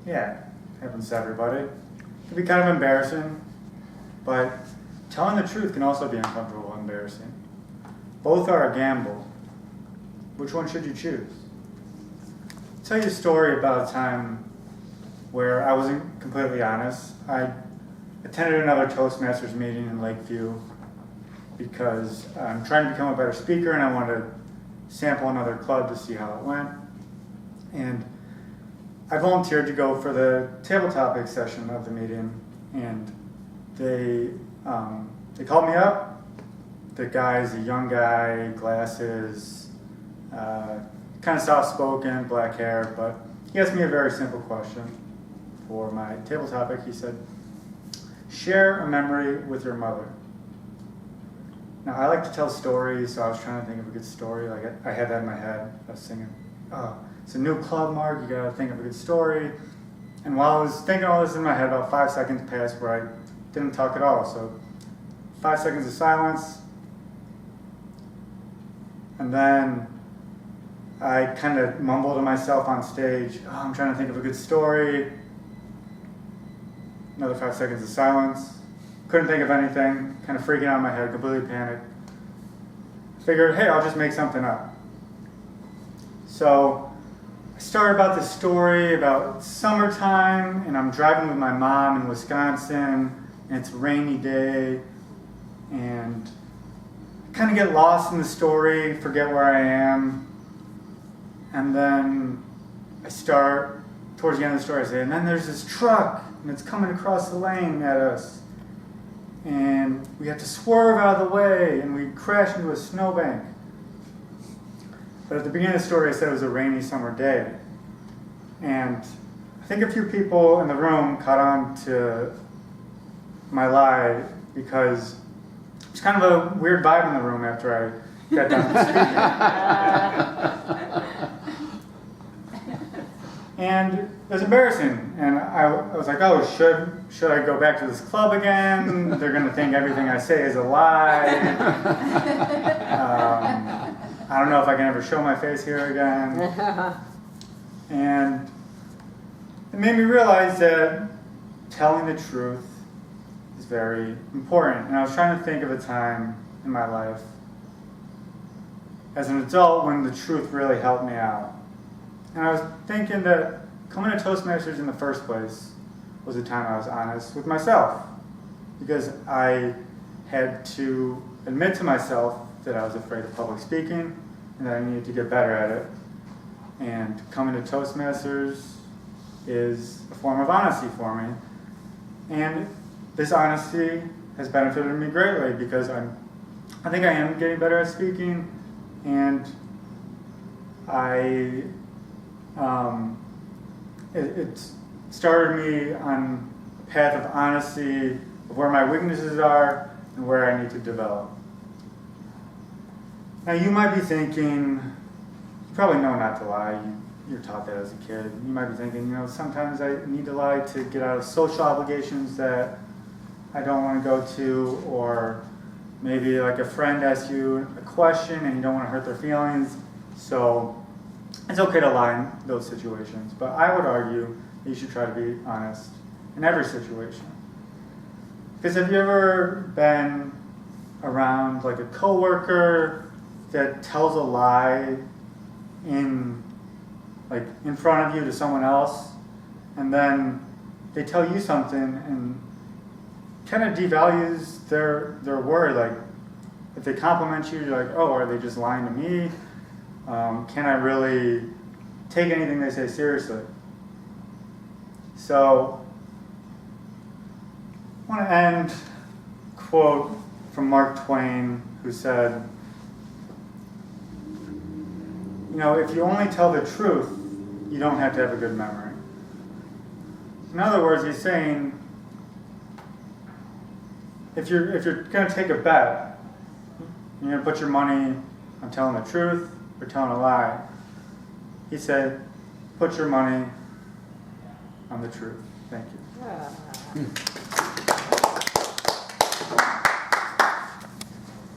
Yeah, happens to everybody. It can be kind of embarrassing, but telling the truth can also be uncomfortable and embarrassing. Both are a gamble. Which one should you choose? I'll tell you a story about a time where I wasn't completely honest. I attended another Toastmasters meeting in Lakeview because I'm trying to become a better speaker and I wanted to sample another club to see how it went. And I volunteered to go for the table topic session of the meeting, and they called me up. The guy's a young guy, glasses, kind of soft-spoken, black hair, but he asked me a very simple question for my table topic. He said, share a memory with your mother. Now, I like to tell stories, so I was trying to think of a good story. Like I had that in my head. I was thinking, oh, it's a new club, Mark. You gotta think of a good story. And while I was thinking all this in my head, about 5 seconds passed where I didn't talk at all. So 5 seconds of silence. And then I kind of mumbled to myself on stage, oh, I'm trying to think of a good story. Another 5 seconds of silence. Couldn't think of anything, kind of freaking out in my head, completely panicked. Figured, hey, I'll just make something up. So I started about this story about summertime, and I'm driving with my mom in Wisconsin, and it's a rainy day, and I kind of get lost in the story, forget where I am, and then I start, towards the end of the story, I say, and then there's this truck, and it's coming across the lane at us. And we have to swerve out of the way, and we crash into a snowbank. But at the beginning of the story, I said it was a rainy summer day. And I think a few people in the room caught on to my lie because it's kind of a weird vibe in the room after I got done speaking. And it was embarrassing, and I was like, oh, should I go back to this club again? They're going to think everything I say is a lie. I don't know if I can ever show my face here again. And it made me realize that telling the truth is very important. And I was trying to think of a time in my life as an adult when the truth really helped me out. And I was thinking that coming to Toastmasters in the first place was a time I was honest with myself, because I had to admit to myself that I was afraid of public speaking and that I needed to get better at it. And coming to Toastmasters is a form of honesty for me. And this honesty has benefited me greatly because I think I am getting better at speaking, and it started me on a path of honesty of where my weaknesses are and where I need to develop. Now you might be thinking, you probably know not to lie, you're taught that as a kid. You might be thinking, sometimes I need to lie to get out of social obligations that I don't want to go to, or maybe like a friend asks you a question and you don't want to hurt their feelings, so it's okay to lie in those situations, but I would argue that you should try to be honest in every situation. Because have you ever been around like a coworker that tells a lie in front of you to someone else, and then they tell you something and kind of devalues their word? Like if they compliment you, you're like, oh, are they just lying to me? Can I really take anything they say seriously? So I want to end a quote from Mark Twain, who said, if you only tell the truth, you don't have to have a good memory. In other words, he's saying, if you're going to take a bet, you're going to put your money on telling the truth or telling a lie, he said, put your money on the truth. Thank you.